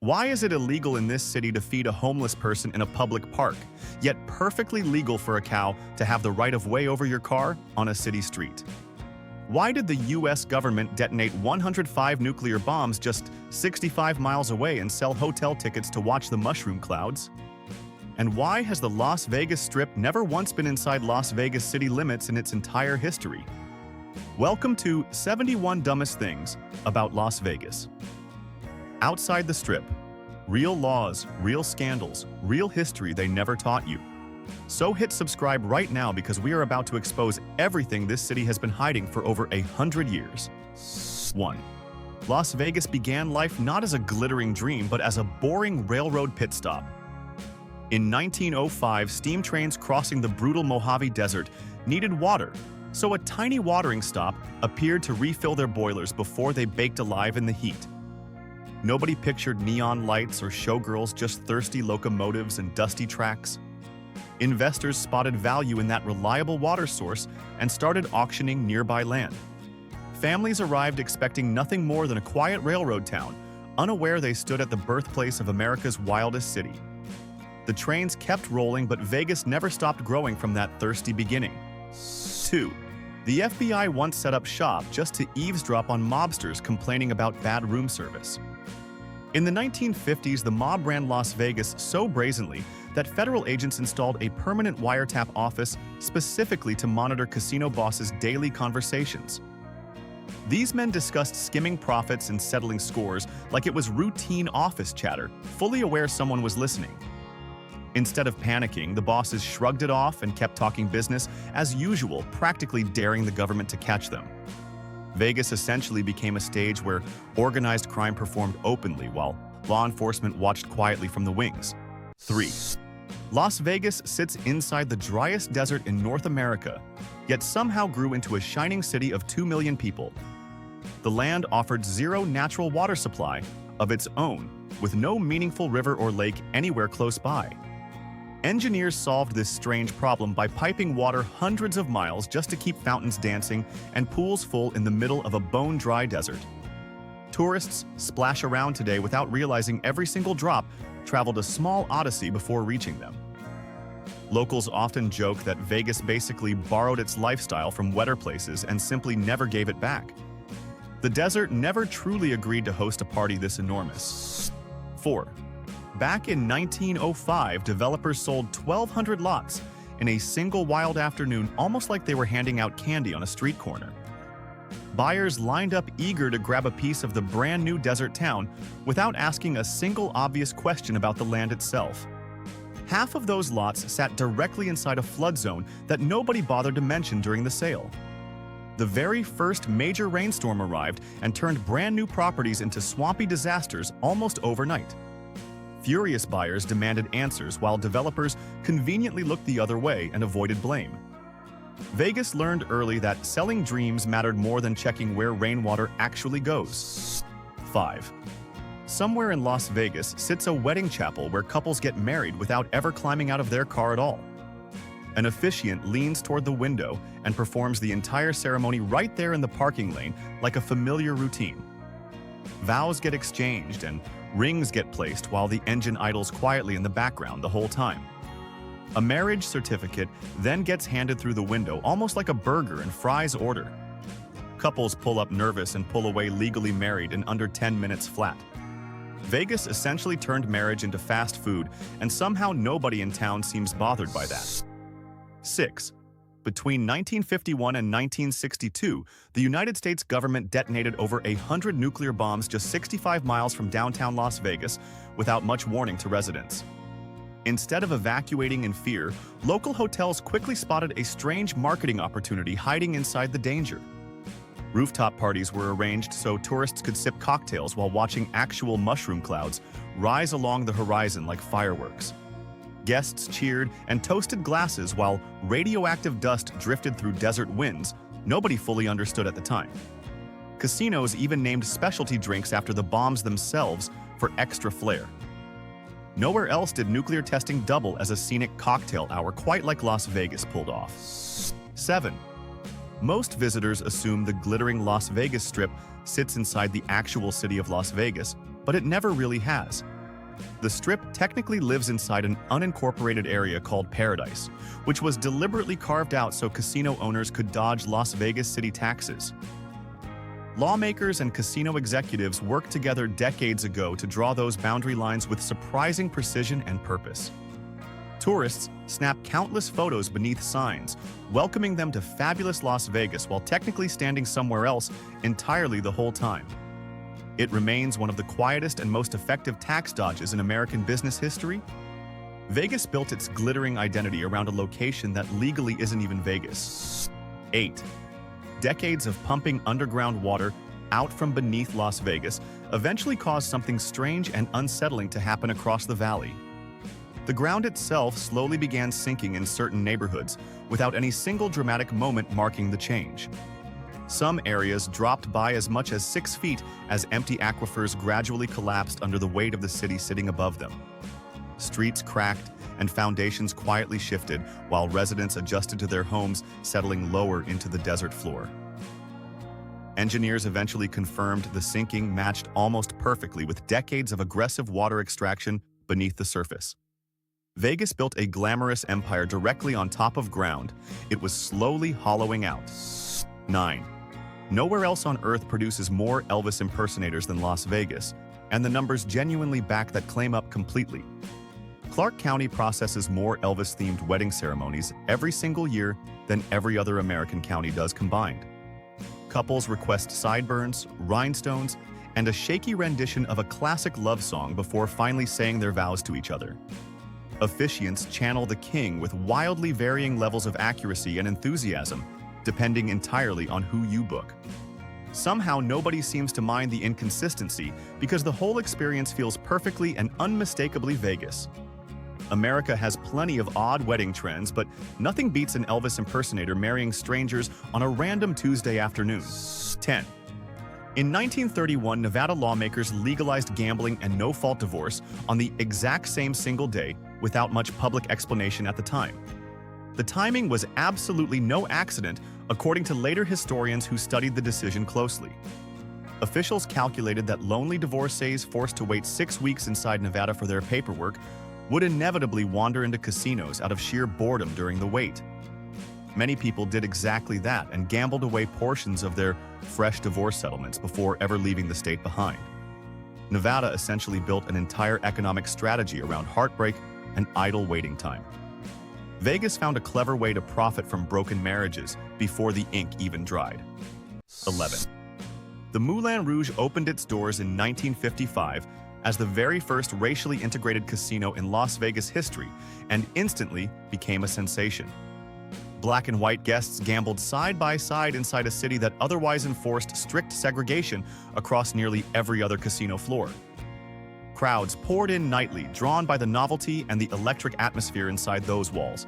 Why is it illegal in this city to feed a homeless person in a public park, yet perfectly legal for a cow to have the right of way over your car on a city street? Why did the US government detonate 105 nuclear bombs just 65 miles away and sell hotel tickets to watch the mushroom clouds? And why has the Las Vegas Strip never once been inside Las Vegas city limits in its entire history? Welcome to 71 Dumbest Things About Las Vegas. Outside the Strip. Real laws, real scandals, real history they never taught you. So hit subscribe right now because we are about to expose everything this city has been hiding for over 100 years. 1. Las Vegas began life not as a glittering dream but as a boring railroad pit stop. In 1905, steam trains crossing the brutal Mojave Desert needed water, so a tiny watering stop appeared to refill their boilers before they baked alive in the heat. Nobody pictured neon lights or showgirls, just thirsty locomotives and dusty tracks. Investors spotted value in that reliable water source and started auctioning nearby land. Families arrived expecting nothing more than a quiet railroad town, unaware they stood at the birthplace of America's wildest city. The trains kept rolling, but Vegas never stopped growing from that thirsty beginning. 2. The FBI once set up shop just to eavesdrop on mobsters complaining about bad room service. In the 1950s, the mob ran Las Vegas so brazenly that federal agents installed a permanent wiretap office specifically to monitor casino bosses' daily conversations. These men discussed skimming profits and settling scores like it was routine office chatter, fully aware someone was listening. Instead of panicking, the bosses shrugged it off and kept talking business as usual, practically daring the government to catch them. Vegas essentially became a stage where organized crime performed openly while law enforcement watched quietly from the wings. 3. Las Vegas sits inside the driest desert in North America, yet somehow grew into a shining city of 2 million people. The land offered zero natural water supply of its own, with no meaningful river or lake anywhere close by. Engineers solved this strange problem by piping water hundreds of miles just to keep fountains dancing and pools full in the middle of a bone-dry desert. Tourists splash around today without realizing every single drop traveled a small odyssey before reaching them. Locals often joke that Vegas basically borrowed its lifestyle from wetter places and simply never gave it back. The desert never truly agreed to host a party this enormous. 4. Back in 1905, developers sold 1,200 lots in a single wild afternoon, almost like they were handing out candy on a street corner. Buyers lined up eager to grab a piece of the brand new desert town without asking a single obvious question about the land itself. Half of those lots sat directly inside a flood zone that nobody bothered to mention during the sale. The very first major rainstorm arrived and turned brand new properties into swampy disasters almost overnight. Furious buyers demanded answers while developers conveniently looked the other way and avoided blame. Vegas learned early that selling dreams mattered more than checking where rainwater actually goes. 5. Somewhere in Las Vegas sits a wedding chapel where couples get married without ever climbing out of their car at all. An officiant leans toward the window and performs the entire ceremony right there in the parking lane like a familiar routine. Vows get exchanged and rings get placed while the engine idles quietly in the background the whole time. A marriage certificate then gets handed through the window, almost like a burger and fries order. Couples pull up nervous and pull away legally married in under 10 minutes flat. Vegas essentially turned marriage into fast food, and somehow nobody in town seems bothered by that. 6. Between 1951 and 1962, the United States government detonated over 100 nuclear bombs just 65 miles from downtown Las Vegas without much warning to residents. Instead of evacuating in fear, local hotels quickly spotted a strange marketing opportunity hiding inside the danger. Rooftop parties were arranged so tourists could sip cocktails while watching actual mushroom clouds rise along the horizon like fireworks. Guests cheered and toasted glasses while radioactive dust drifted through desert winds, nobody fully understood at the time. Casinos even named specialty drinks after the bombs themselves for extra flair. Nowhere else did nuclear testing double as a scenic cocktail hour quite like Las Vegas pulled off. 7. Most visitors assume the glittering Las Vegas Strip sits inside the actual city of Las Vegas, but it never really has. The Strip technically lives inside an unincorporated area called Paradise, which was deliberately carved out so casino owners could dodge Las Vegas city taxes. Lawmakers and casino executives worked together decades ago to draw those boundary lines with surprising precision and purpose. Tourists snap countless photos beneath signs, welcoming them to fabulous Las Vegas while technically standing somewhere else entirely the whole time. It remains one of the quietest and most effective tax dodges in American business history. Vegas built its glittering identity around a location that legally isn't even Vegas. 8. Decades of pumping underground water out from beneath Las Vegas eventually caused something strange and unsettling to happen across the valley. The ground itself slowly began sinking in certain neighborhoods, without any single dramatic moment marking the change. Some areas dropped by as much as 6 feet as empty aquifers gradually collapsed under the weight of the city sitting above them. Streets cracked and foundations quietly shifted while residents adjusted to their homes, settling lower into the desert floor. Engineers eventually confirmed the sinking matched almost perfectly with decades of aggressive water extraction beneath the surface. Vegas built a glamorous empire directly on top of ground. It was slowly hollowing out. 9. Nowhere else on Earth produces more Elvis impersonators than Las Vegas, and the numbers genuinely back that claim up completely. Clark County processes more Elvis-themed wedding ceremonies every single year than every other American county does combined. Couples request sideburns, rhinestones, and a shaky rendition of a classic love song before finally saying their vows to each other. Officiants channel the king with wildly varying levels of accuracy and enthusiasm, depending entirely on who you book. Somehow nobody seems to mind the inconsistency because the whole experience feels perfectly and unmistakably Vegas. America has plenty of odd wedding trends, but nothing beats an Elvis impersonator marrying strangers on a random Tuesday afternoon. 10. In 1931, Nevada lawmakers legalized gambling and no-fault divorce on the exact same single day without much public explanation at the time. The timing was absolutely no accident, according to later historians who studied the decision closely. Officials calculated that lonely divorcees forced to wait 6 weeks inside Nevada for their paperwork would inevitably wander into casinos out of sheer boredom during the wait. Many people did exactly that and gambled away portions of their fresh divorce settlements before ever leaving the state behind. Nevada essentially built an entire economic strategy around heartbreak and idle waiting time. Vegas found a clever way to profit from broken marriages before the ink even dried. 11. The Moulin Rouge opened its doors in 1955 as the very first racially integrated casino in Las Vegas history and instantly became a sensation. Black and white guests gambled side by side inside a city that otherwise enforced strict segregation across nearly every other casino floor. Crowds poured in nightly, drawn by the novelty and the electric atmosphere inside those walls.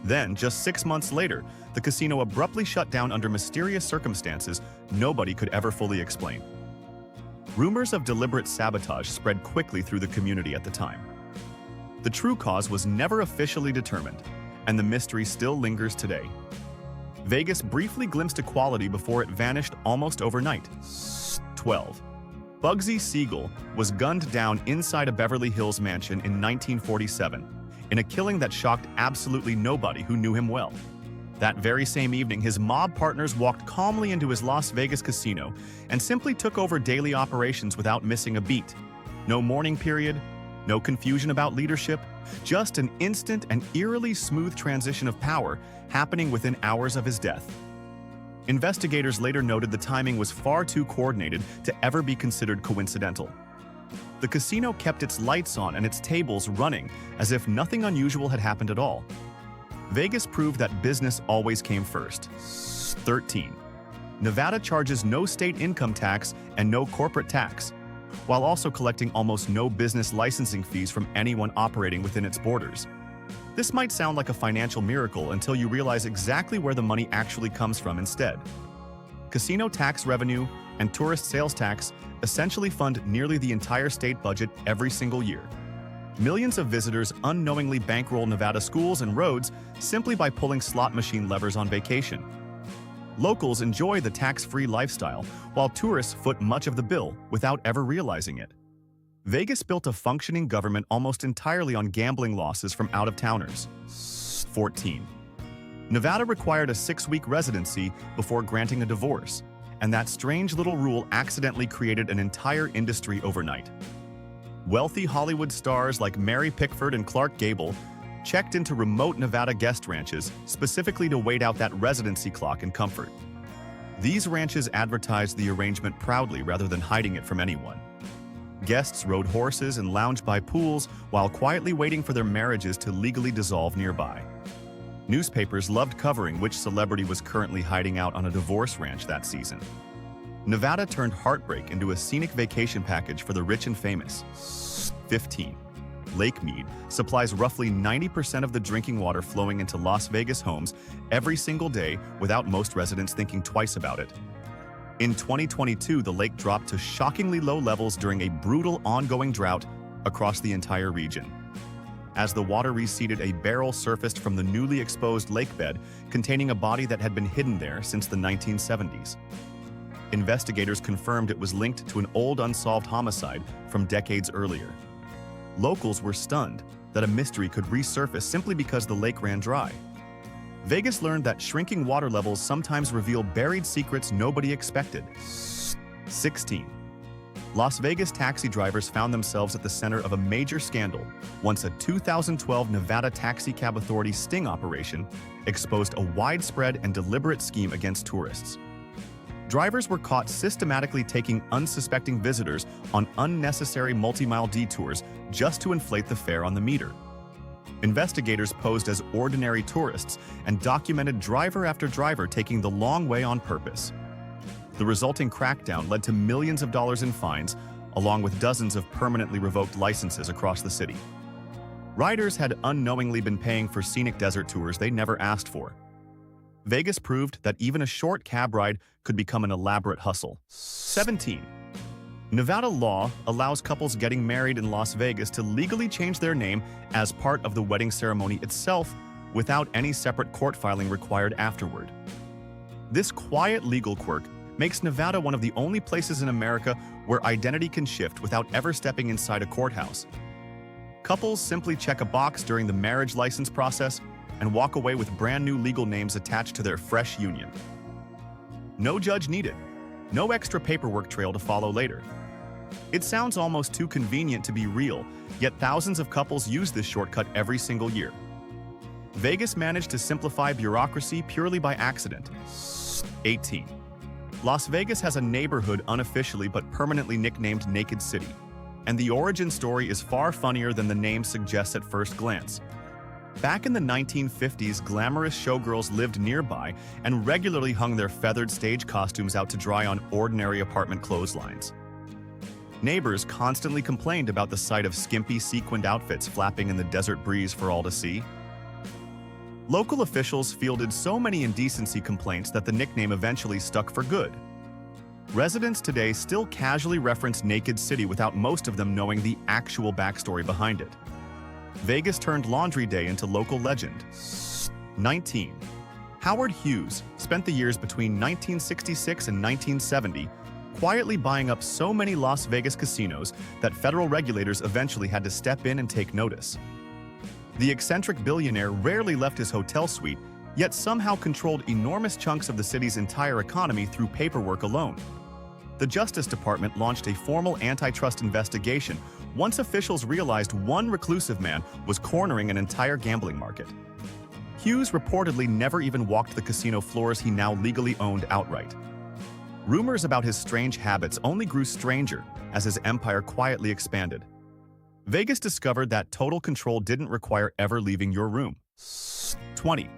Then, just 6 months later, the casino abruptly shut down under mysterious circumstances nobody could ever fully explain. Rumors of deliberate sabotage spread quickly through the community at the time. The true cause was never officially determined, and the mystery still lingers today. Vegas briefly glimpsed equality before it vanished almost overnight. 12. Bugsy Siegel was gunned down inside a Beverly Hills mansion in 1947, in a killing that shocked absolutely nobody who knew him well. That very same evening, his mob partners walked calmly into his Las Vegas casino and simply took over daily operations without missing a beat. No mourning period, no confusion about leadership, just an instant and eerily smooth transition of power happening within hours of his death. Investigators later noted the timing was far too coordinated to ever be considered coincidental. The casino kept its lights on and its tables running as if nothing unusual had happened at all. Vegas proved that business always came first. 13. Nevada charges no state income tax and no corporate tax, while also collecting almost no business licensing fees from anyone operating within its borders. This might sound like a financial miracle until you realize exactly where the money actually comes from instead. Casino tax revenue and tourist sales tax essentially fund nearly the entire state budget every single year. Millions of visitors unknowingly bankroll Nevada schools and roads simply by pulling slot machine levers on vacation. Locals enjoy the tax-free lifestyle, while tourists foot much of the bill without ever realizing it. Vegas built a functioning government almost entirely on gambling losses from out-of-towners. 14. Nevada required a 6-week residency before granting a divorce, and that strange little rule accidentally created an entire industry overnight. Wealthy Hollywood stars like Mary Pickford and Clark Gable checked into remote Nevada guest ranches specifically to wait out that residency clock in comfort. These ranches advertised the arrangement proudly rather than hiding it from anyone. Guests rode horses and lounged by pools while quietly waiting for their marriages to legally dissolve nearby. Newspapers loved covering which celebrity was currently hiding out on a divorce ranch that season. Nevada turned heartbreak into a scenic vacation package for the rich and famous. 15. Lake Mead supplies roughly 90% of the drinking water flowing into Las Vegas homes every single day without most residents thinking twice about it. In 2022, the lake dropped to shockingly low levels during a brutal ongoing drought across the entire region. As the water receded, a barrel surfaced from the newly exposed lake bed containing a body that had been hidden there since the 1970s. Investigators confirmed it was linked to an old unsolved homicide from decades earlier. Locals were stunned that a mystery could resurface simply because the lake ran dry. Vegas learned that shrinking water levels sometimes reveal buried secrets nobody expected. 16. Las Vegas taxi drivers found themselves at the center of a major scandal once a 2012 Nevada Taxi Cab Authority sting operation exposed a widespread and deliberate scheme against tourists. Drivers were caught systematically taking unsuspecting visitors on unnecessary multi-mile detours just to inflate the fare on the meter. Investigators posed as ordinary tourists and documented driver after driver taking the long way on purpose. The resulting crackdown led to millions of dollars in fines, along with dozens of permanently revoked licenses across the city. Riders had unknowingly been paying for scenic desert tours they never asked for. Vegas proved that even a short cab ride could become an elaborate hustle. 17. Nevada law allows couples getting married in Las Vegas to legally change their name as part of the wedding ceremony itself without any separate court filing required afterward. This quiet legal quirk makes Nevada one of the only places in America where identity can shift without ever stepping inside a courthouse. Couples simply check a box during the marriage license process and walk away with brand new legal names attached to their fresh union. No judge needed, no extra paperwork trail to follow later. It sounds almost too convenient to be real, yet thousands of couples use this shortcut every single year. Vegas managed to simplify bureaucracy purely by accident. 18. Las Vegas has a neighborhood unofficially but permanently nicknamed Naked City, and the origin story is far funnier than the name suggests at first glance. Back in the 1950s, glamorous showgirls lived nearby and regularly hung their feathered stage costumes out to dry on ordinary apartment clotheslines. Neighbors constantly complained about the sight of skimpy sequined outfits flapping in the desert breeze for all to see. Local officials fielded so many indecency complaints that the nickname eventually stuck for good. Residents today still casually reference Naked City without most of them knowing the actual backstory behind it. Vegas turned Laundry Day into local legend. 19. Howard Hughes spent the years between 1966 and 1970 quietly buying up so many Las Vegas casinos that federal regulators eventually had to step in and take notice. The eccentric billionaire rarely left his hotel suite, yet somehow controlled enormous chunks of the city's entire economy through paperwork alone. The Justice Department launched a formal antitrust investigation once officials realized one reclusive man was cornering an entire gambling market. Hughes reportedly never even walked the casino floors he now legally owned outright. Rumors about his strange habits only grew stranger as his empire quietly expanded. Vegas discovered that total control didn't require ever leaving your room. 20.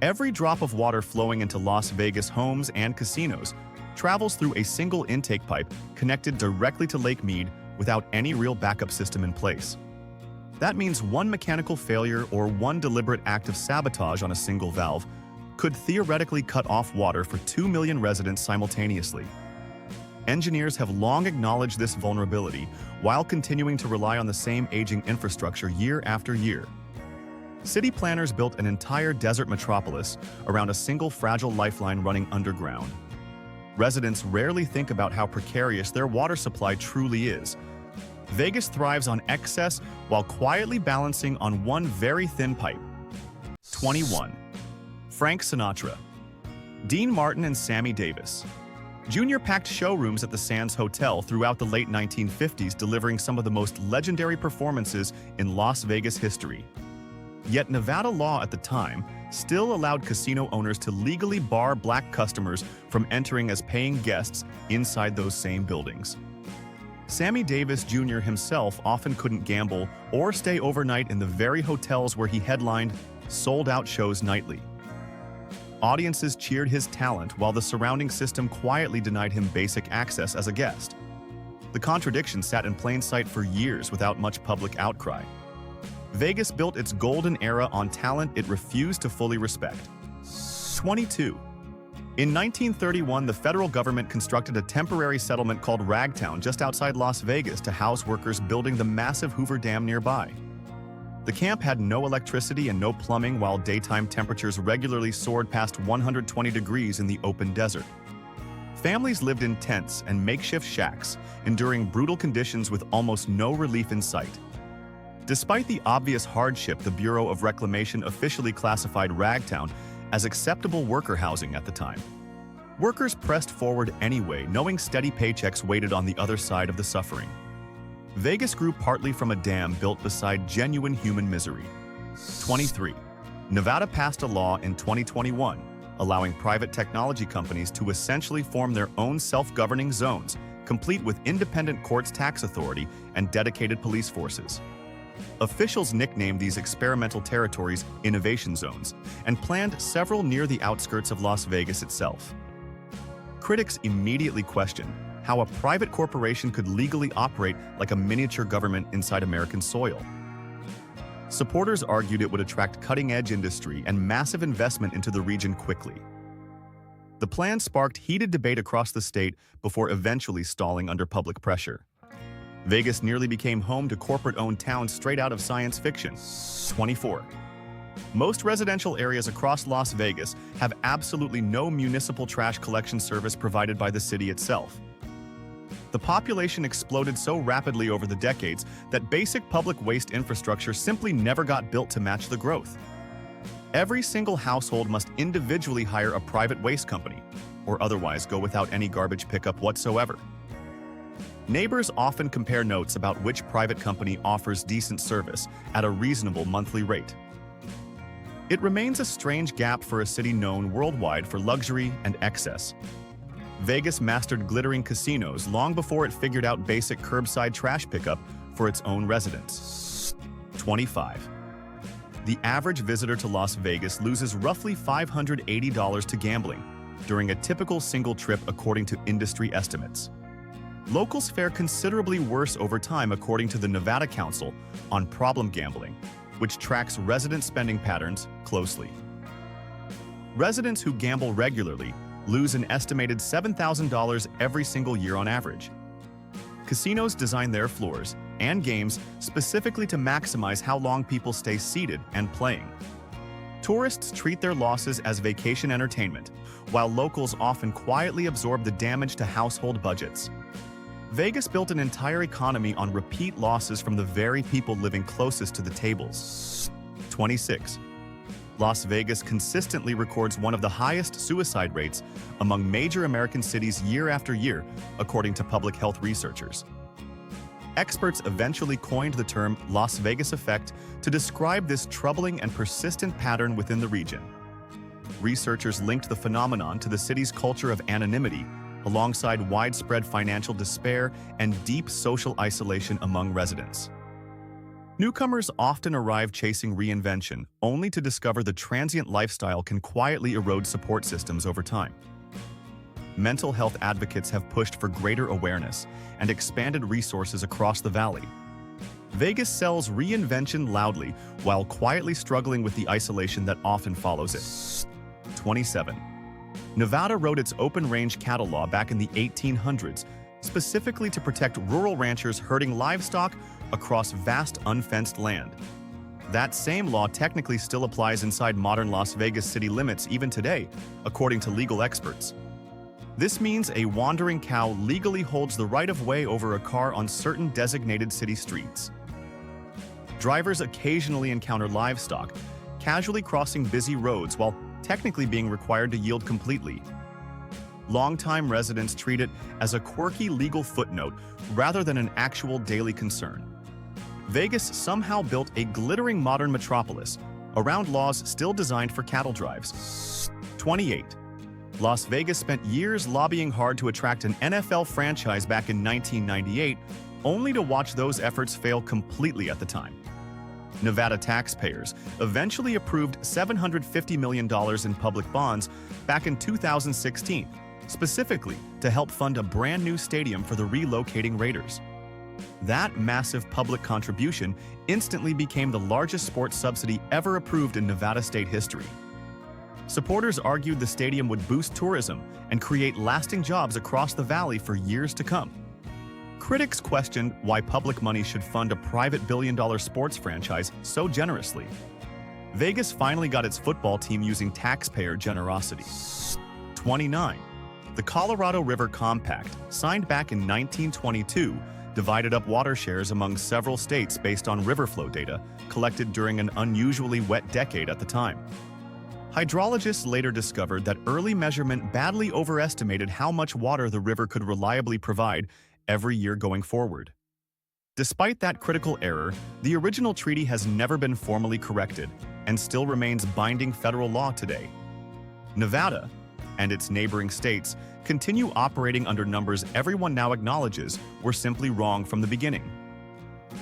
Every drop of water flowing into Las Vegas homes and casinos travels through a single intake pipe connected directly to Lake Mead without any real backup system in place. That means one mechanical failure or one deliberate act of sabotage on a single valve could theoretically cut off water for 2 million residents simultaneously. Engineers have long acknowledged this vulnerability while continuing to rely on the same aging infrastructure year after year. City planners built an entire desert metropolis around a single fragile lifeline running underground. Residents rarely think about how precarious their water supply truly is. Vegas thrives on excess while quietly balancing on one very thin pipe. 21. Frank Sinatra. Dean Martin and Sammy Davis Jr. packed showrooms at the Sands Hotel throughout the late 1950s, delivering some of the most legendary performances in Las Vegas history. Yet Nevada law at the time still allowed casino owners to legally bar black customers from entering as paying guests inside those same buildings. Sammy Davis Jr. himself often couldn't gamble or stay overnight in the very hotels where he headlined sold-out shows nightly. Audiences cheered his talent while the surrounding system quietly denied him basic access as a guest. The contradiction sat in plain sight for years without much public outcry. Vegas built its golden era on talent it refused to fully respect. 22. In 1931, the federal government constructed a temporary settlement called Ragtown just outside Las Vegas to house workers building the massive Hoover Dam nearby. The camp had no electricity and no plumbing, while daytime temperatures regularly soared past 120 degrees in the open desert. Families lived in tents and makeshift shacks, enduring brutal conditions with almost no relief in sight. Despite the obvious hardship, the Bureau of Reclamation officially classified Ragtown as acceptable worker housing at the time. Workers pressed forward anyway, knowing steady paychecks waited on the other side of the suffering. Vegas grew partly from a dam built beside genuine human misery. 23. Nevada passed a law in 2021 allowing private technology companies to essentially form their own self-governing zones, complete with independent courts, tax authority, and dedicated police forces. Officials nicknamed these experimental territories innovation zones and planned several near the outskirts of Las Vegas itself. Critics immediately questioned how a private corporation could legally operate like a miniature government inside American soil. Supporters argued it would attract cutting-edge industry and massive investment into the region quickly. The plan sparked heated debate across the state before eventually stalling under public pressure. Vegas nearly became home to corporate-owned towns straight out of science fiction. 24. Most residential areas across Las Vegas have absolutely no municipal trash collection service provided by the city itself. The population exploded so rapidly over the decades that basic public waste infrastructure simply never got built to match the growth. Every single household must individually hire a private waste company, or otherwise go without any garbage pickup whatsoever. Neighbors often compare notes about which private company offers decent service at a reasonable monthly rate. It remains a strange gap for a city known worldwide for luxury and excess. Vegas mastered glittering casinos long before it figured out basic curbside trash pickup for its own residents. 25. The average visitor to Las Vegas loses roughly $580 to gambling during a typical single trip, according to industry estimates. Locals fare considerably worse over time, according to the Nevada Council on Problem Gambling, which tracks resident spending patterns closely. Residents who gamble regularly lose an estimated $7,000 every single year on average. Casinos design their floors and games specifically to maximize how long people stay seated and playing. Tourists treat their losses as vacation entertainment, while locals often quietly absorb the damage to household budgets. Vegas built an entire economy on repeat losses from the very people living closest to the tables. 26. Las Vegas consistently records one of the highest suicide rates among major American cities year after year, according to public health researchers. Experts eventually coined the term Las Vegas effect to describe this troubling and persistent pattern within the region. Researchers linked the phenomenon to the city's culture of anonymity, alongside widespread financial despair and deep social isolation among residents. Newcomers often arrive chasing reinvention, only to discover the transient lifestyle can quietly erode support systems over time. Mental health advocates have pushed for greater awareness and expanded resources across the valley. Vegas sells reinvention loudly while quietly struggling with the isolation that often follows it. 27. Nevada wrote its open-range cattle law back in the 1800s, specifically to protect rural ranchers herding livestock across vast unfenced land. That same law technically still applies inside modern Las Vegas city limits even today, according to legal experts. This means a wandering cow legally holds the right of way over a car on certain designated city streets. Drivers occasionally encounter livestock, casually crossing busy roads while technically being required to yield completely. Longtime residents treat it as a quirky legal footnote rather than an actual daily concern. Vegas somehow built a glittering modern metropolis around laws still designed for cattle drives. 28. Las Vegas spent years lobbying hard to attract an NFL franchise back in 1998, only to watch those efforts fail completely at the time. Nevada taxpayers eventually approved $750 million in public bonds back in 2016, specifically to help fund a brand new stadium for the relocating Raiders. That massive public contribution instantly became the largest sports subsidy ever approved in Nevada state history. Supporters argued the stadium would boost tourism and create lasting jobs across the valley for years to come. Critics questioned why public money should fund a private billion-dollar sports franchise so generously. Vegas finally got its football team using taxpayer generosity. 29. The Colorado River Compact, signed back in 1922, divided up water shares among several states based on river flow data collected during an unusually wet decade at the time. Hydrologists later discovered that early measurement badly overestimated how much water the river could reliably provide every year going forward. Despite that critical error, the original treaty has never been formally corrected and still remains binding federal law today. Nevada and its neighboring states continue operating under numbers everyone now acknowledges were simply wrong from the beginning.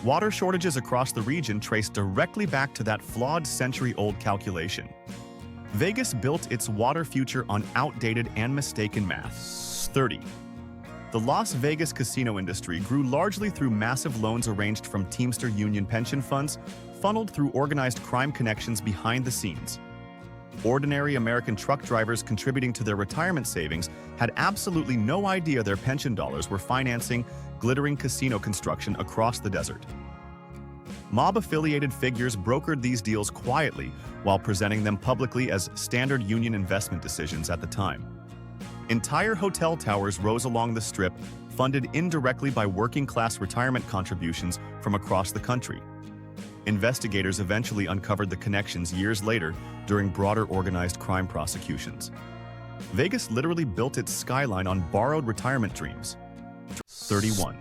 Water shortages across the region trace directly back to that flawed century-old calculation. Vegas built its water future on outdated and mistaken math. 30. The Las Vegas casino industry grew largely through massive loans arranged from Teamster Union pension funds, funneled through organized crime connections behind the scenes. Ordinary American truck drivers contributing to their retirement savings had absolutely no idea their pension dollars were financing glittering casino construction across the desert. Mob-affiliated figures brokered these deals quietly while presenting them publicly as standard union investment decisions at the time. Entire hotel towers rose along the Strip, funded indirectly by working-class retirement contributions from across the country. Investigators eventually uncovered the connections years later during broader organized crime prosecutions. Vegas literally built its skyline on borrowed retirement dreams. 31.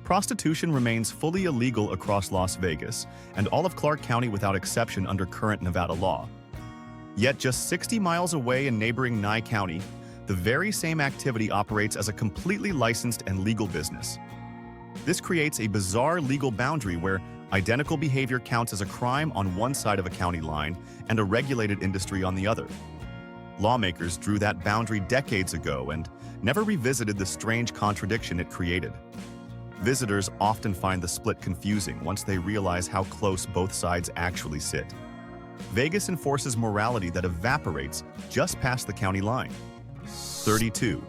Prostitution remains fully illegal across Las Vegas and all of Clark County without exception under current Nevada law. Yet just 60 miles away in neighboring Nye County, the very same activity operates as a completely licensed and legal business. This creates a bizarre legal boundary where identical behavior counts as a crime on one side of a county line and a regulated industry on the other. Lawmakers drew that boundary decades ago and never revisited the strange contradiction it created. Visitors often find the split confusing once they realize how close both sides actually sit. Vegas enforces morality that evaporates just past the county line. 32.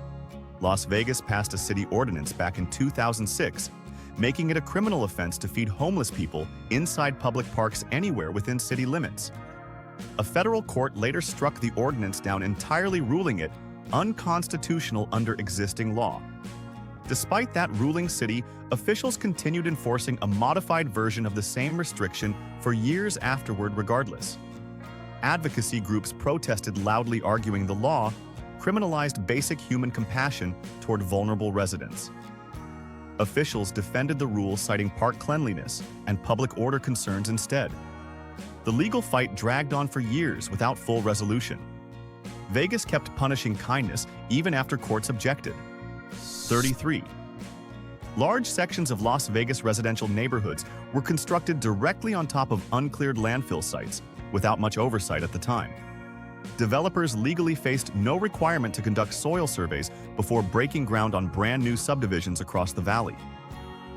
Las Vegas passed a city ordinance back in 2006, making it a criminal offense to feed homeless people inside public parks anywhere within city limits. A federal court later struck the ordinance down entirely, ruling it unconstitutional under existing law. Despite that ruling, city officials continued enforcing a modified version of the same restriction for years afterward regardless. Advocacy groups protested loudly, arguing the law criminalized basic human compassion toward vulnerable residents. Officials defended the rule, citing park cleanliness and public order concerns instead. The legal fight dragged on for years without full resolution. Vegas kept punishing kindness even after courts objected. 33. Large sections of Las Vegas residential neighborhoods were constructed directly on top of uncleared landfill sites, without much oversight at the time. Developers legally faced no requirement to conduct soil surveys before breaking ground on brand new subdivisions across the valley.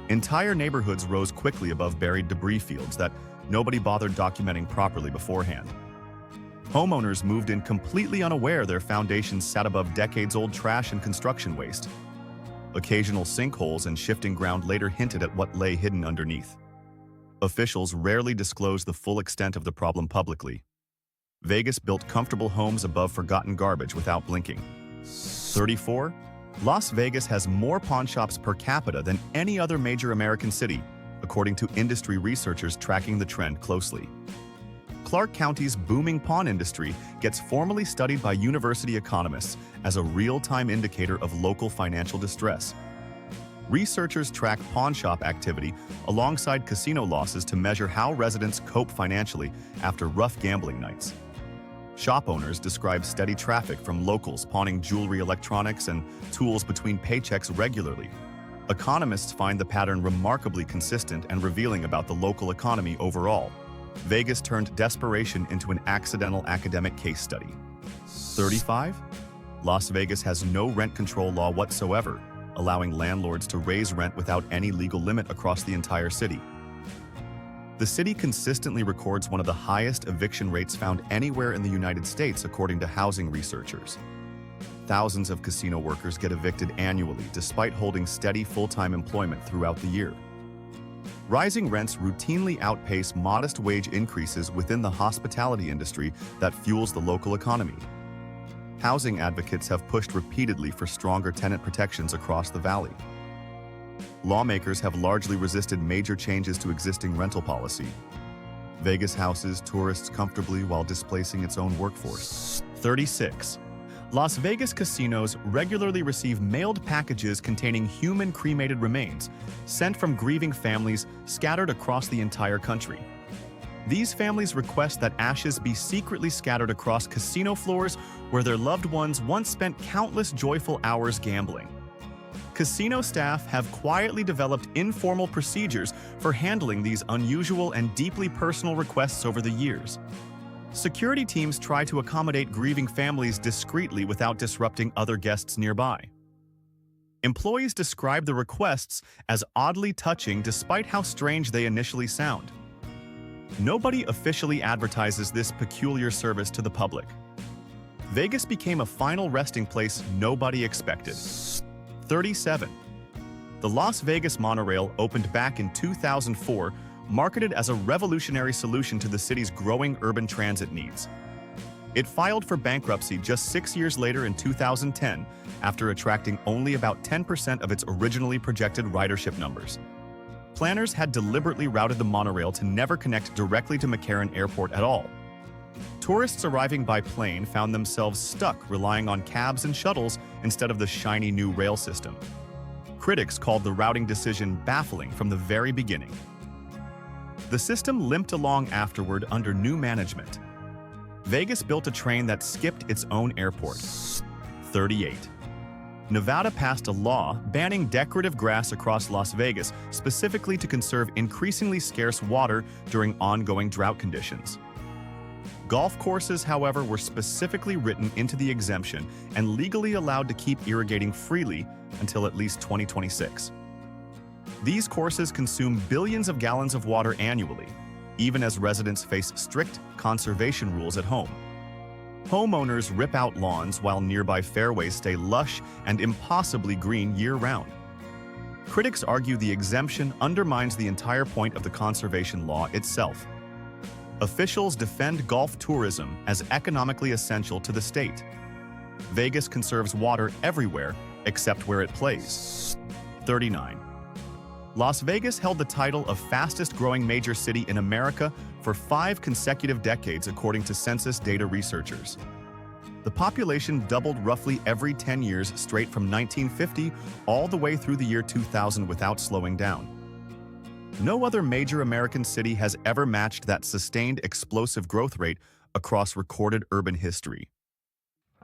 Entire neighborhoods rose quickly above buried debris fields that nobody bothered documenting properly beforehand. Homeowners moved in completely unaware their foundations sat above decades-old trash and construction waste. Occasional sinkholes and shifting ground later hinted at what lay hidden underneath. Officials rarely disclosed the full extent of the problem publicly. Vegas built comfortable homes above forgotten garbage without blinking. 34. Las Vegas has more pawnshops per capita than any other major American city, according to industry researchers tracking the trend closely. Clark County's booming pawn industry gets formally studied by university economists as a real-time indicator of local financial distress. Researchers track pawnshop activity alongside casino losses to measure how residents cope financially after rough gambling nights. Shop owners describe steady traffic from locals pawning jewelry, electronics, and tools between paychecks regularly. Economists find the pattern remarkably consistent and revealing about the local economy overall. Vegas turned desperation into an accidental academic case study. 35. Las Vegas has no rent control law whatsoever, allowing landlords to raise rent without any legal limit across the entire city. The city consistently records one of the highest eviction rates found anywhere in the United States, according to housing researchers. Thousands of casino workers get evicted annually despite holding steady full-time employment throughout the year. Rising rents routinely outpace modest wage increases within the hospitality industry that fuels the local economy. Housing advocates have pushed repeatedly for stronger tenant protections across the valley. Lawmakers have largely resisted major changes to existing rental policy. Vegas houses tourists comfortably while displacing its own workforce. 36. Las Vegas casinos regularly receive mailed packages containing human cremated remains sent from grieving families scattered across the entire country. These families request that ashes be secretly scattered across casino floors where their loved ones once spent countless joyful hours gambling. Casino staff have quietly developed informal procedures for handling these unusual and deeply personal requests over the years. Security teams try to accommodate grieving families discreetly without disrupting other guests nearby. Employees describe the requests as oddly touching despite how strange they initially sound. Nobody officially advertises this peculiar service to the public. Vegas became a final resting place nobody expected. 37. The Las Vegas monorail opened back in 2004, marketed as a revolutionary solution to the city's growing urban transit needs. It filed for bankruptcy just 6 years later in 2010, after attracting only about 10% of its originally projected ridership numbers. Planners had deliberately routed the monorail to never connect directly to McCarran Airport at all. Tourists arriving by plane found themselves stuck relying on cabs and shuttles instead of the shiny new rail system. Critics called the routing decision baffling from the very beginning. The system limped along afterward under new management. Vegas built a train that skipped its own airport. 38. Nevada passed a law banning decorative grass across Las Vegas, specifically to conserve increasingly scarce water during ongoing drought conditions. Golf courses, however, were specifically written into the exemption and legally allowed to keep irrigating freely until at least 2026. These courses consume billions of gallons of water annually, even as residents face strict conservation rules at home. Homeowners rip out lawns while nearby fairways stay lush and impossibly green year-round. Critics argue the exemption undermines the entire point of the conservation law itself. Officials defend golf tourism as economically essential to the state. Vegas conserves water everywhere except where it plays. 39. Las Vegas held the title of fastest-growing major city in America for 5 consecutive decades, according to census data researchers. The population doubled roughly every 10 years straight from 1950 all the way through the year 2000 without slowing down. No other major American city has ever matched that sustained explosive growth rate across recorded urban history.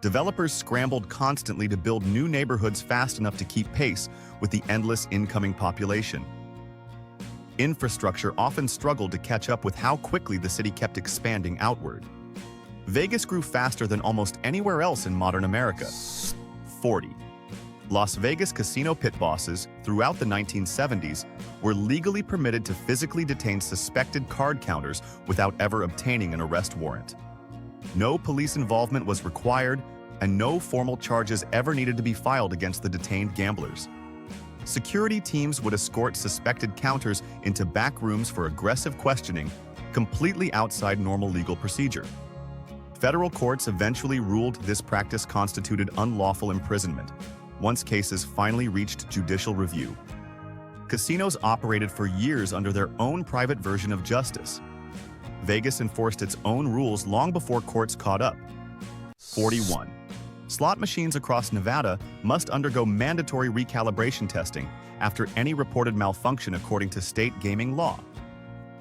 Developers scrambled constantly to build new neighborhoods fast enough to keep pace with the endless incoming population. Infrastructure often struggled to catch up with how quickly the city kept expanding outward. Vegas grew faster than almost anywhere else in modern America. 40. Las Vegas casino pit bosses, throughout the 1970s, were legally permitted to physically detain suspected card counters without ever obtaining an arrest warrant. No police involvement was required, and no formal charges ever needed to be filed against the detained gamblers. Security teams would escort suspected counters into back rooms for aggressive questioning, completely outside normal legal procedure. Federal courts eventually ruled this practice constituted unlawful imprisonment, once cases finally reached judicial review. Casinos operated for years under their own private version of justice. Vegas enforced its own rules long before courts caught up. 41. Slot machines across Nevada must undergo mandatory recalibration testing after any reported malfunction according to state gaming law.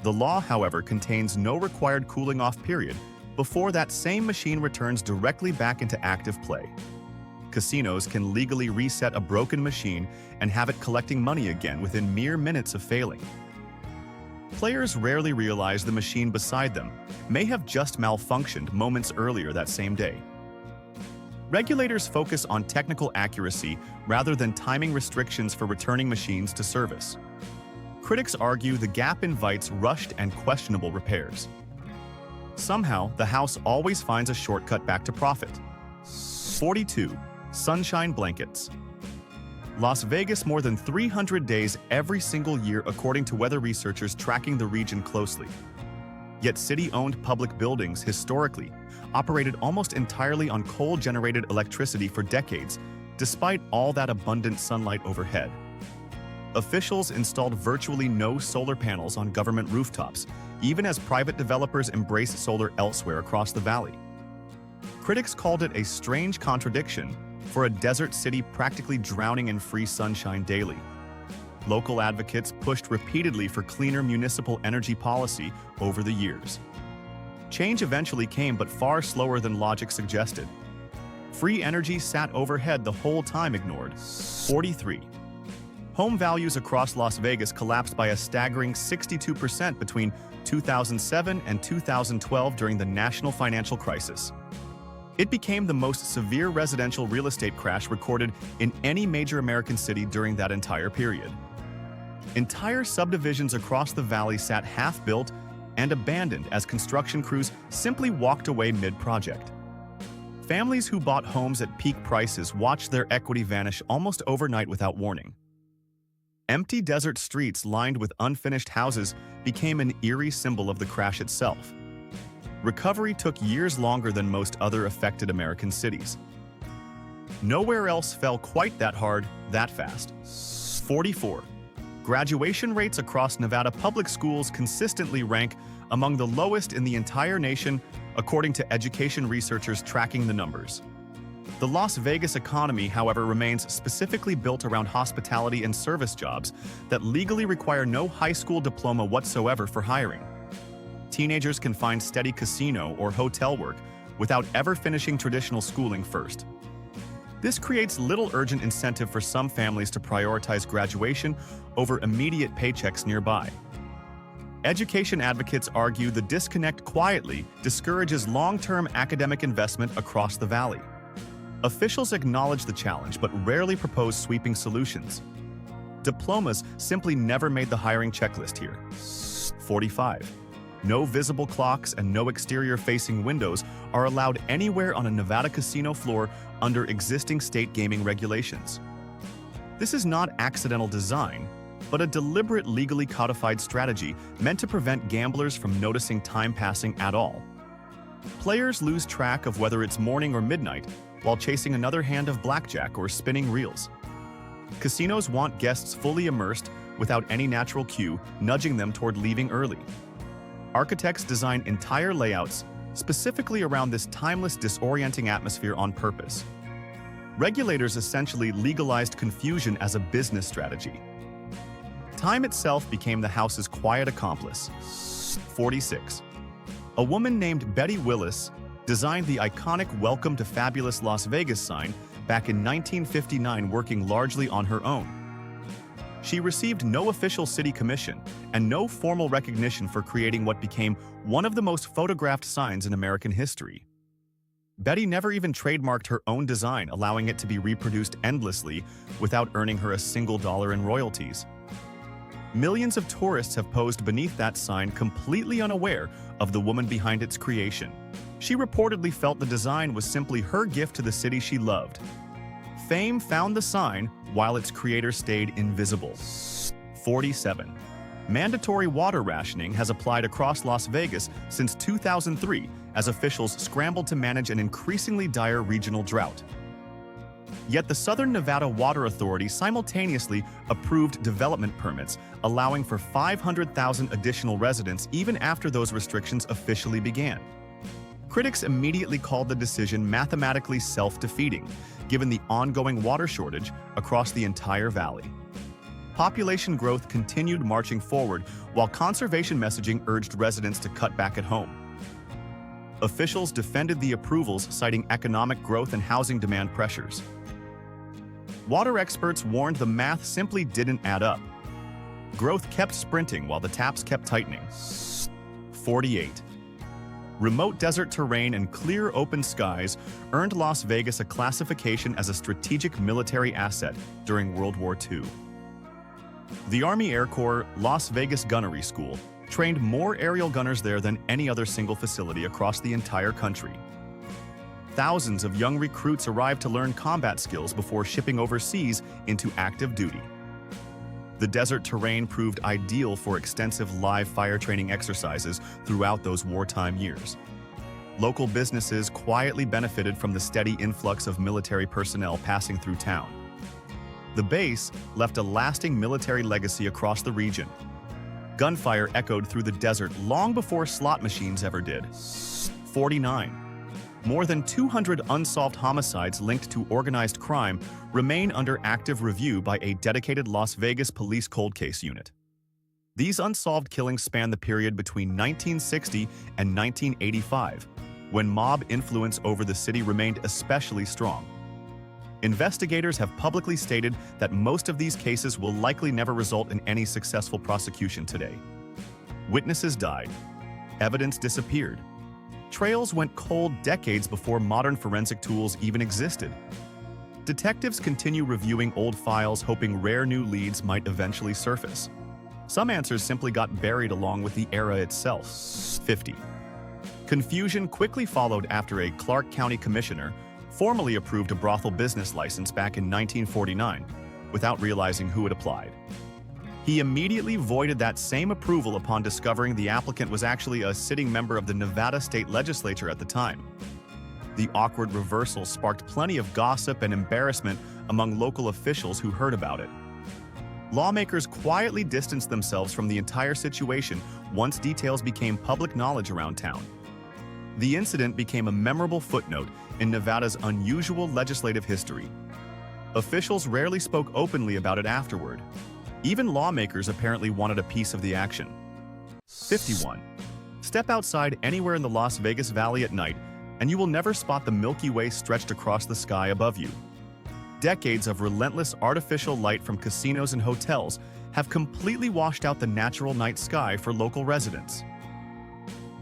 The law, however, contains no required cooling-off period before that same machine returns directly back into active play. Casinos can legally reset a broken machine and have it collecting money again within mere minutes of failing. Players rarely realize the machine beside them may have just malfunctioned moments earlier that same day. Regulators focus on technical accuracy rather than timing restrictions for returning machines to service. Critics argue the gap invites rushed and questionable repairs. Somehow, the house always finds a shortcut back to profit. 42. Sunshine blankets. Las Vegas more than 300 days every single year according to weather researchers tracking the region closely. Yet city-owned public buildings historically operated almost entirely on coal-generated electricity for decades, despite all that abundant sunlight overhead. Officials installed virtually no solar panels on government rooftops, even as private developers embraced solar elsewhere across the valley. Critics called it a strange contradiction for a desert city practically drowning in free sunshine daily. Local advocates pushed repeatedly for cleaner municipal energy policy over the years. Change eventually came, but far slower than logic suggested. Free energy sat overhead the whole time ignored. 43. Home values across Las Vegas collapsed by a staggering 62% between 2007 and 2012 during the national financial crisis. It became the most severe residential real estate crash recorded in any major American city during that entire period. Entire subdivisions across the valley sat half-built and abandoned as construction crews simply walked away mid-project. Families who bought homes at peak prices watched their equity vanish almost overnight without warning. Empty desert streets lined with unfinished houses became an eerie symbol of the crash itself. Recovery took years longer than most other affected American cities. Nowhere else fell quite that hard, that fast. 44. Graduation rates across Nevada public schools consistently rank among the lowest in the entire nation, according to education researchers tracking the numbers. The Las Vegas economy, however, remains specifically built around hospitality and service jobs that legally require no high school diploma whatsoever for hiring. Teenagers can find steady casino or hotel work without ever finishing traditional schooling first. This creates little urgent incentive for some families to prioritize graduation over immediate paychecks nearby. Education advocates argue the disconnect quietly discourages long-term academic investment across the valley. Officials acknowledge the challenge but rarely propose sweeping solutions. Diplomas simply never made the hiring checklist here. 45. No visible clocks and no exterior-facing windows are allowed anywhere on a Nevada casino floor under existing state gaming regulations. This is not accidental design, but a deliberate legally codified strategy meant to prevent gamblers from noticing time passing at all. Players lose track of whether it's morning or midnight while chasing another hand of blackjack or spinning reels. Casinos want guests fully immersed without any natural cue, nudging them toward leaving early. Architects design entire layouts specifically around this timeless, disorienting atmosphere on purpose. Regulators essentially legalized confusion as a business strategy. Time itself became the house's quiet accomplice. 46. A woman named Betty Willis designed the iconic Welcome to Fabulous Las Vegas sign back in 1959, working largely on her own. She received no official city commission and no formal recognition for creating what became one of the most photographed signs in American history. Betty never even trademarked her own design, allowing it to be reproduced endlessly without earning her a single dollar in royalties. Millions of tourists have posed beneath that sign, completely unaware of the woman behind its creation. She reportedly felt the design was simply her gift to the city she loved. Fame found the sign while its creator stayed invisible. 47. Mandatory water rationing has applied across Las Vegas since 2003 as officials scrambled to manage an increasingly dire regional drought. Yet the Southern Nevada Water Authority simultaneously approved development permits, allowing for 500,000 additional residents even after those restrictions officially began. Critics immediately called the decision mathematically self-defeating, given the ongoing water shortage across the entire valley. Population growth continued marching forward, while conservation messaging urged residents to cut back at home. Officials defended the approvals, citing economic growth and housing demand pressures. Water experts warned the math simply didn't add up. Growth kept sprinting while the taps kept tightening. 48. Remote desert terrain and clear open skies earned Las Vegas a classification as a strategic military asset during World War II. The Army Air Corps Las Vegas Gunnery School trained more aerial gunners there than any other single facility across the entire country. Thousands of young recruits arrived to learn combat skills before shipping overseas into active duty. The desert terrain proved ideal for extensive live fire training exercises throughout those wartime years. Local businesses quietly benefited from the steady influx of military personnel passing through town. The base left a lasting military legacy across the region. Gunfire echoed through the desert long before slot machines ever did. 49. More than 200 unsolved homicides linked to organized crime remain under active review by a dedicated Las Vegas police cold case unit. These unsolved killings span the period between 1960 and 1985, when mob influence over the city remained especially strong. Investigators have publicly stated that most of these cases will likely never result in any successful prosecution today. Witnesses died. Evidence disappeared. Trails went cold decades before modern forensic tools even existed. Detectives continue reviewing old files, hoping rare new leads might eventually surface. Some answers simply got buried along with the era itself. 50. Confusion quickly followed after a Clark County commissioner formally approved a brothel business license back in 1949 without realizing who had applied. He immediately voided that same approval upon discovering the applicant was actually a sitting member of the Nevada State Legislature at the time. The awkward reversal sparked plenty of gossip and embarrassment among local officials who heard about it. Lawmakers quietly distanced themselves from the entire situation once details became public knowledge around town. The incident became a memorable footnote in Nevada's unusual legislative history. Officials rarely spoke openly about it afterward. Even lawmakers apparently wanted a piece of the action. 51. Step outside anywhere in the Las Vegas Valley at night, and you will never spot the Milky Way stretched across the sky above you. Decades of relentless artificial light from casinos and hotels have completely washed out the natural night sky for local residents.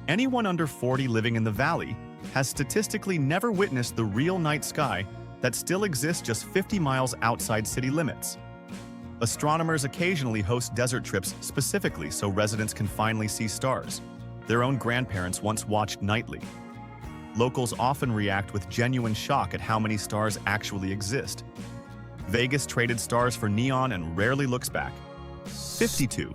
Anyone under 40 living in the valley has statistically never witnessed the real night sky that still exists just 50 miles outside city limits. Astronomers occasionally host desert trips specifically so residents can finally see stars their own grandparents once watched nightly. Locals often react with genuine shock at how many stars actually exist. Vegas traded stars for neon and rarely looks back. 52.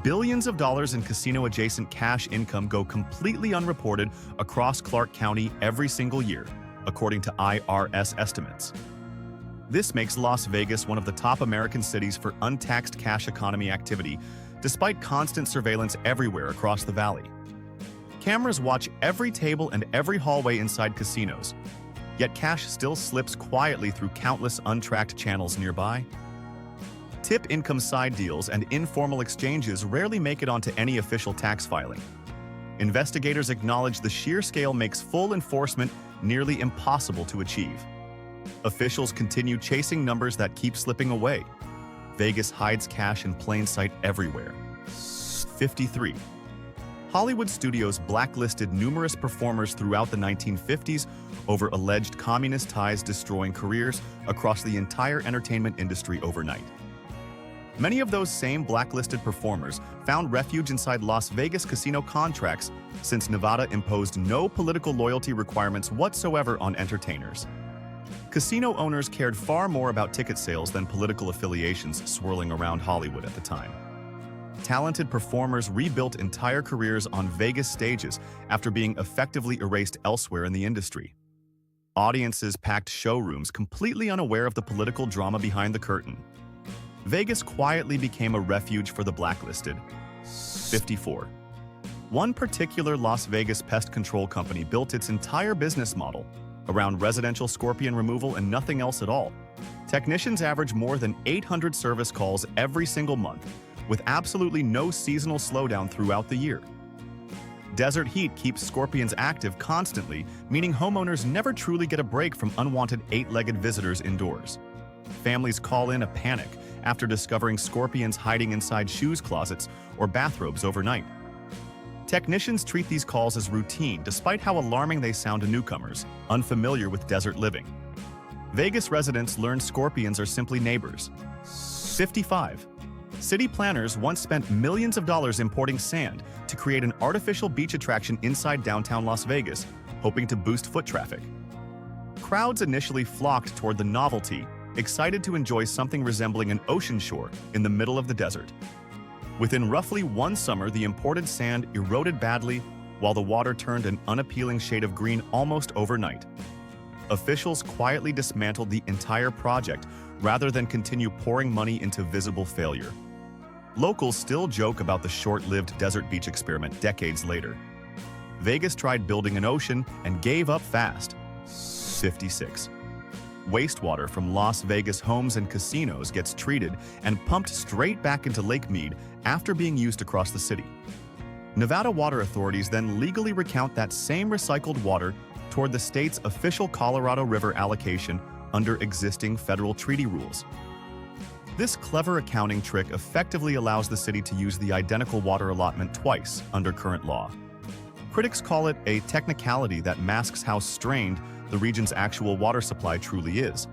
Billions of dollars in casino-adjacent cash income go completely unreported across Clark County every single year, according to IRS estimates. This makes Las Vegas one of the top American cities for untaxed cash economy activity, despite constant surveillance everywhere across the valley. Cameras watch every table and every hallway inside casinos, yet cash still slips quietly through countless untracked channels nearby. Tip income side deals and informal exchanges rarely make it onto any official tax filing. Investigators acknowledge the sheer scale makes full enforcement nearly impossible to achieve. Officials continue chasing numbers that keep slipping away. Vegas hides cash in plain sight everywhere. 53. Hollywood studios blacklisted numerous performers throughout the 1950s over alleged communist ties destroying careers across the entire entertainment industry overnight. Many of those same blacklisted performers found refuge inside Las Vegas casino contracts since Nevada imposed no political loyalty requirements whatsoever on entertainers. Casino owners cared far more about ticket sales than political affiliations swirling around Hollywood at the time. Talented performers rebuilt entire careers on Vegas stages after being effectively erased elsewhere in the industry. Audiences packed showrooms completely unaware of the political drama behind the curtain. Vegas quietly became a refuge for the blacklisted. 54. One particular Las Vegas pest control company built its entire business model around residential scorpion removal and nothing else at all. Technicians average more than 800 service calls every single month, with absolutely no seasonal slowdown throughout the year. Desert heat keeps scorpions active constantly, meaning homeowners never truly get a break from unwanted 8-legged visitors indoors. Families call in a panic after discovering scorpions hiding inside shoes closets or bathrobes overnight. Technicians treat these calls as routine, despite how alarming they sound to newcomers, unfamiliar with desert living. Vegas residents learned scorpions are simply neighbors. 55. City planners once spent millions of dollars importing sand to create an artificial beach attraction inside downtown Las Vegas, hoping to boost foot traffic. Crowds initially flocked toward the novelty, excited to enjoy something resembling an ocean shore in the middle of the desert. Within roughly one summer, the imported sand eroded badly, while the water turned an unappealing shade of green almost overnight. Officials quietly dismantled the entire project rather than continue pouring money into visible failure. Locals still joke about the short-lived desert beach experiment decades later. Vegas tried building an ocean and gave up fast. 56. Wastewater from Las Vegas homes and casinos gets treated and pumped straight back into Lake Mead after being used across the city. Nevada water authorities then legally recount that same recycled water toward the state's official Colorado River allocation under existing federal treaty rules. This clever accounting trick effectively allows the city to use the identical water allotment twice under current law. Critics call it a technicality that masks how strained the region's actual water supply truly is.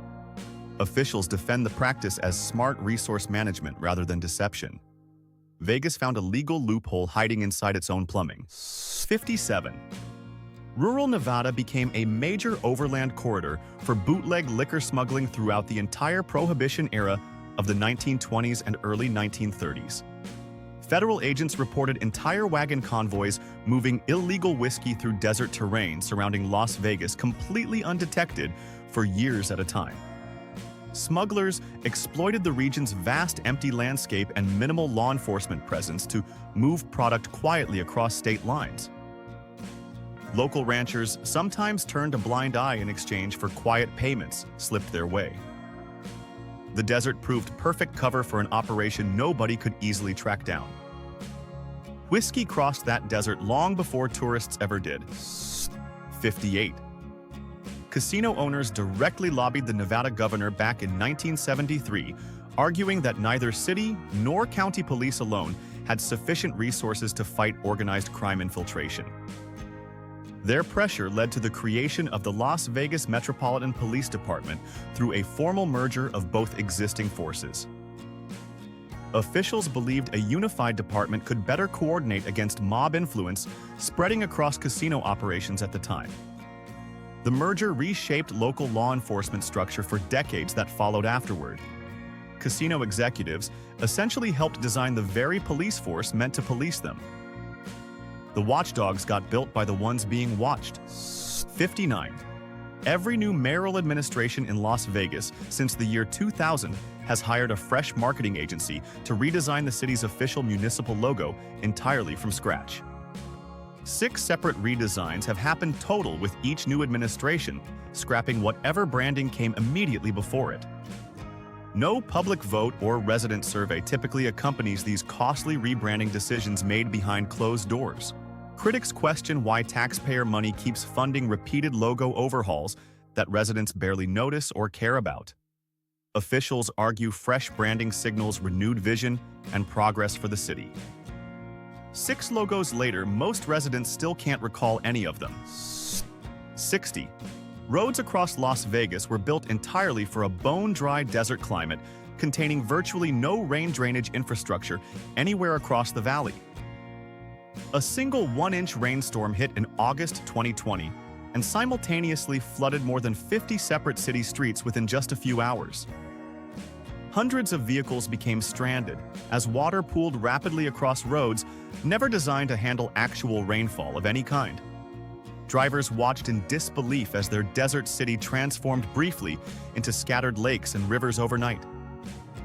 Officials defend the practice as smart resource management rather than deception. Vegas found a legal loophole hiding inside its own plumbing. 57. Rural Nevada became a major overland corridor for bootleg liquor smuggling throughout the entire Prohibition era of the 1920s and early 1930s. Federal agents reported entire wagon convoys moving illegal whiskey through desert terrain surrounding Las Vegas completely undetected for years at a time. Smugglers exploited the region's vast empty landscape and minimal law enforcement presence to move product quietly across state lines. Local ranchers sometimes turned a blind eye in exchange for quiet payments slipped their way. The desert proved perfect cover for an operation nobody could easily track down. Whiskey crossed that desert long before tourists ever did. 58. Casino owners directly lobbied the Nevada governor back in 1973, arguing that neither city nor county police alone had sufficient resources to fight organized crime infiltration. Their pressure led to the creation of the Las Vegas Metropolitan Police Department through a formal merger of both existing forces. Officials believed a unified department could better coordinate against mob influence spreading across casino operations at the time. The merger reshaped local law enforcement structure for decades that followed afterward. Casino executives essentially helped design the very police force meant to police them. The watchdogs got built by the ones being watched. 59. Every new mayoral administration in Las Vegas since the year 2000 has hired a fresh marketing agency to redesign the city's official municipal logo entirely from scratch. 6 separate redesigns have happened total with each new administration, scrapping whatever branding came immediately before it. No public vote or resident survey typically accompanies these costly rebranding decisions made behind closed doors. Critics question why taxpayer money keeps funding repeated logo overhauls that residents barely notice or care about. Officials argue fresh branding signals renewed vision and progress for the city. 6 logos later, most residents still can't recall any of them. 60. Roads across Las Vegas were built entirely for a bone-dry desert climate containing virtually no rain drainage infrastructure anywhere across the valley. A single 1-inch rainstorm hit in August 2020 and simultaneously flooded more than 50 separate city streets within just a few hours. Hundreds of vehicles became stranded as water pooled rapidly across roads never designed to handle actual rainfall of any kind. Drivers watched in disbelief as their desert city transformed briefly into scattered lakes and rivers overnight.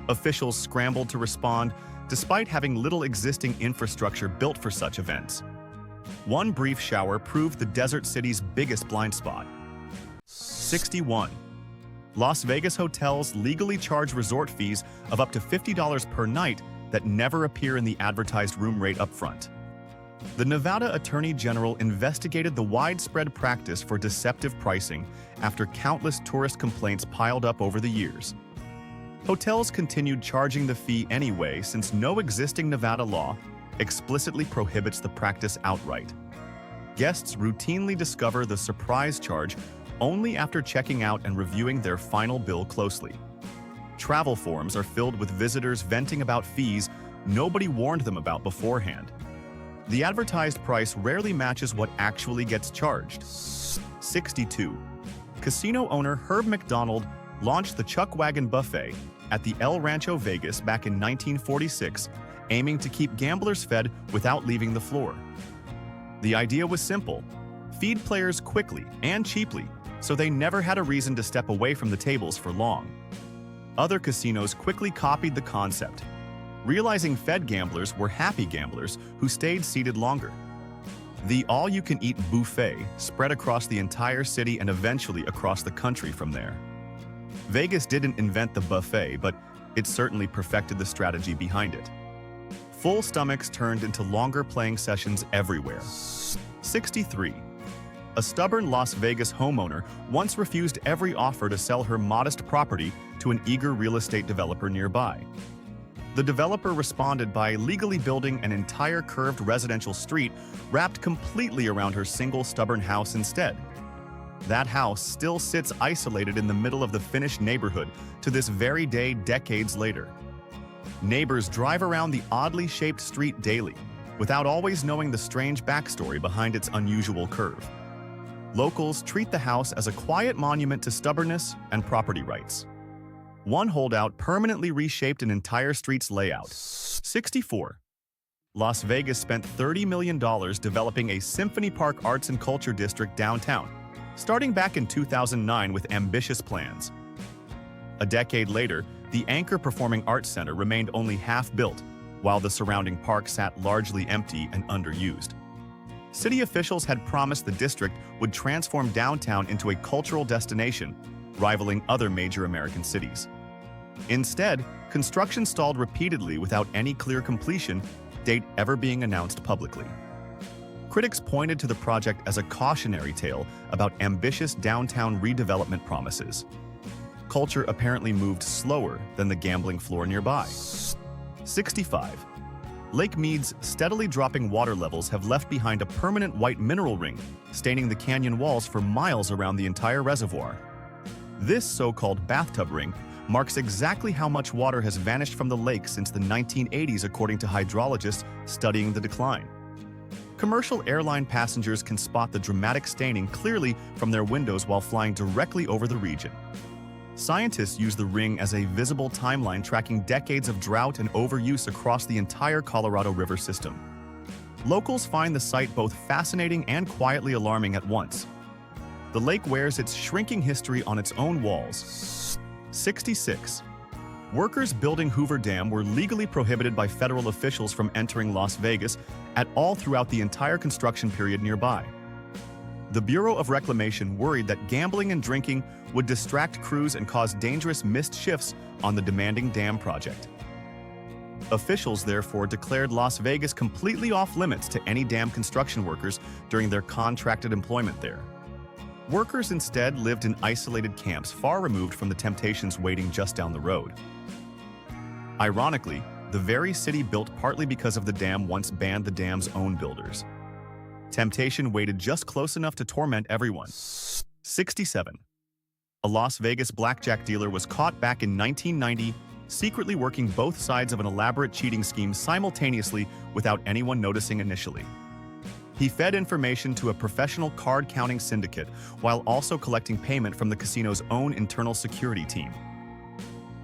Officials scrambled to respond despite having little existing infrastructure built for such events. One brief shower proved the desert city's biggest blind spot. 61. Las Vegas hotels legally charge resort fees of up to $50 per night that never appear in the advertised room rate upfront. The Nevada Attorney General investigated the widespread practice for deceptive pricing after countless tourist complaints piled up over the years. Hotels continued charging the fee anyway since no existing Nevada law explicitly prohibits the practice outright. Guests routinely discover the surprise charge only after checking out and reviewing their final bill closely. Travel forms are filled with visitors venting about fees nobody warned them about beforehand. The advertised price rarely matches what actually gets charged. 62. Casino owner Herb McDonald launched the Chuck Wagon Buffet at the El Rancho Vegas back in 1946, aiming to keep gamblers fed without leaving the floor. The idea was simple: feed players quickly and cheaply, so they never had a reason to step away from the tables for long. Other casinos quickly copied the concept, realizing fed gamblers were happy gamblers who stayed seated longer. The all-you-can-eat buffet spread across the entire city and eventually across the country from there. Vegas didn't invent the buffet, but it certainly perfected the strategy behind it. Full stomachs turned into longer playing sessions everywhere. 63. A stubborn Las Vegas homeowner once refused every offer to sell her modest property to an eager real estate developer nearby. The developer responded by legally building an entire curved residential street wrapped completely around her single stubborn house instead. That house still sits isolated in the middle of the finished neighborhood to this very day decades later. Neighbors drive around the oddly shaped street daily, without always knowing the strange backstory behind its unusual curve. Locals treat the house as a quiet monument to stubbornness and property rights. One holdout permanently reshaped an entire street's layout. 64. Las Vegas spent $30 million developing a Symphony Park Arts and Culture District downtown, starting back in 2009 with ambitious plans. A decade later, the Anchor Performing Arts Center remained only half built, while the surrounding park sat largely empty and underused. City officials had promised the district would transform downtown into a cultural destination, rivaling other major American cities. Instead, construction stalled repeatedly without any clear completion date ever being announced publicly. Critics pointed to the project as a cautionary tale about ambitious downtown redevelopment promises. Culture apparently moved slower than the gambling floor nearby. 65. Lake Mead's steadily dropping water levels have left behind a permanent white mineral ring, staining the canyon walls for miles around the entire reservoir. This so-called bathtub ring marks exactly how much water has vanished from the lake since the 1980s, according to hydrologists studying the decline. Commercial airline passengers can spot the dramatic staining clearly from their windows while flying directly over the region. Scientists use the ring as a visible timeline tracking decades of drought and overuse across the entire Colorado River system. Locals find the site both fascinating and quietly alarming at once. The lake wears its shrinking history on its own walls. 66. Workers building Hoover Dam were legally prohibited by federal officials from entering Las Vegas at all throughout the entire construction period nearby. The Bureau of Reclamation worried that gambling and drinking would distract crews and cause dangerous missed shifts on the demanding dam project. Officials therefore declared Las Vegas completely off-limits to any dam construction workers during their contracted employment there. Workers instead lived in isolated camps far removed from the temptations waiting just down the road. Ironically, the very city built partly because of the dam once banned the dam's own builders. Temptation waited just close enough to torment everyone. 67. A Las Vegas blackjack dealer was caught back in 1990, secretly working both sides of an elaborate cheating scheme simultaneously without anyone noticing initially. He fed information to a professional card-counting syndicate while also collecting payment from the casino's own internal security team.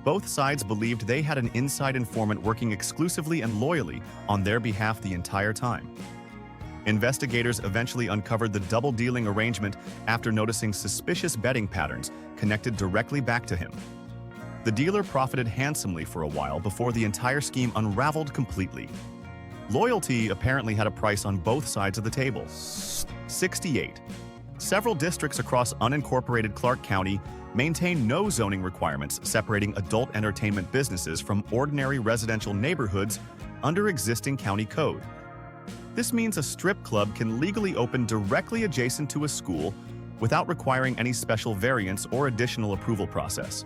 Both sides believed they had an inside informant working exclusively and loyally on their behalf the entire time. Investigators eventually uncovered the double-dealing arrangement after noticing suspicious betting patterns connected directly back to him. The dealer profited handsomely for a while before the entire scheme unraveled completely. Loyalty apparently had a price on both sides of the table. 68. Several districts across unincorporated Clark County maintain no zoning requirements separating adult entertainment businesses from ordinary residential neighborhoods under existing county code. This means a strip club can legally open directly adjacent to a school without requiring any special variance or additional approval process.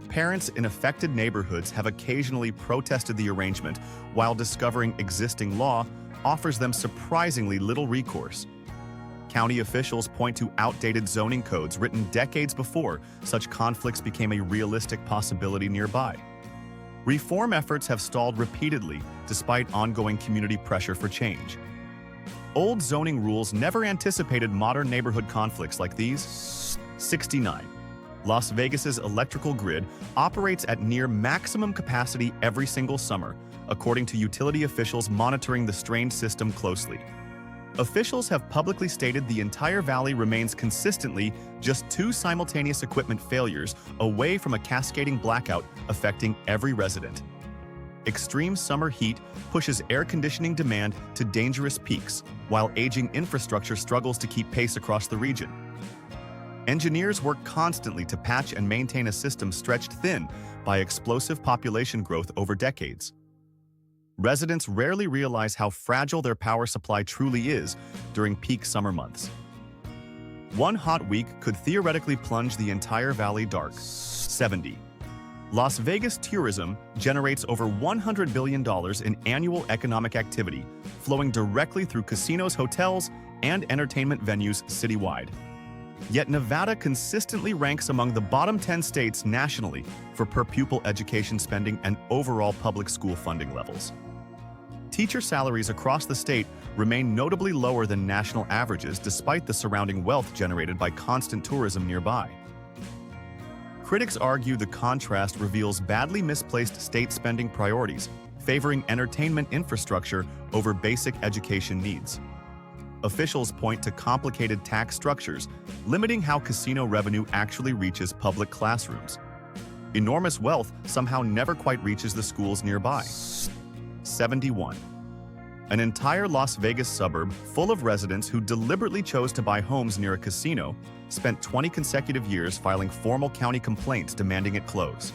Parents in affected neighborhoods have occasionally protested the arrangement, while discovering existing law offers them surprisingly little recourse. County officials point to outdated zoning codes written decades before such conflicts became a realistic possibility nearby. Reform efforts have stalled repeatedly despite ongoing community pressure for change. Old zoning rules never anticipated modern neighborhood conflicts like these. 69. Las Vegas's electrical grid operates at near maximum capacity every single summer, according to utility officials monitoring the strained system closely. Officials have publicly stated the entire valley remains consistently just 2 simultaneous equipment failures away from a cascading blackout affecting every resident. Extreme summer heat pushes air conditioning demand to dangerous peaks, while aging infrastructure struggles to keep pace across the region. Engineers work constantly to patch and maintain a system stretched thin by explosive population growth over decades. Residents rarely realize how fragile their power supply truly is during peak summer months. One hot week could theoretically plunge the entire valley dark. 70. Las Vegas tourism generates over $100 billion in annual economic activity, flowing directly through casinos, hotels, and entertainment venues citywide. Yet Nevada consistently ranks among the bottom 10 states nationally for per-pupil education spending and overall public school funding levels. Teacher salaries across the state remain notably lower than national averages despite the surrounding wealth generated by constant tourism nearby. Critics argue the contrast reveals badly misplaced state spending priorities, favoring entertainment infrastructure over basic education needs. Officials point to complicated tax structures, limiting how casino revenue actually reaches public classrooms. Enormous wealth somehow never quite reaches the schools nearby. 71. An entire Las Vegas suburb full of residents who deliberately chose to buy homes near a casino spent 20 consecutive years filing formal county complaints demanding it close.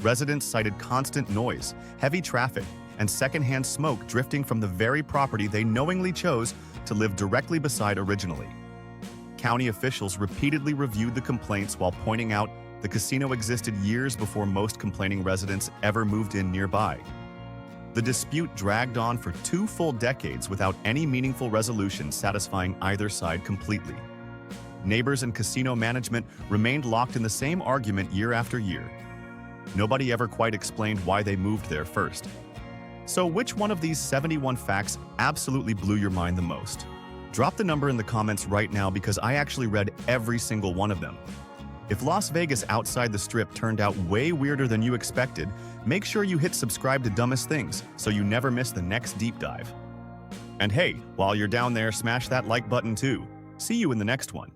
Residents cited constant noise, heavy traffic, and secondhand smoke drifting from the very property they knowingly chose to live directly beside originally. County officials repeatedly reviewed the complaints while pointing out the casino existed years before most complaining residents ever moved in nearby. The dispute dragged on for 2 full decades without any meaningful resolution satisfying either side completely. Neighbors and casino management remained locked in the same argument year after year. Nobody ever quite explained why they moved there first. So which one of these 71 facts absolutely blew your mind the most? Drop the number in the comments right now because I actually read every single one of them. If Las Vegas outside the Strip turned out way weirder than you expected, make sure you hit subscribe to Dumbest Things so you never miss the next deep dive. And hey, while you're down there, smash that like button too. See you in the next one.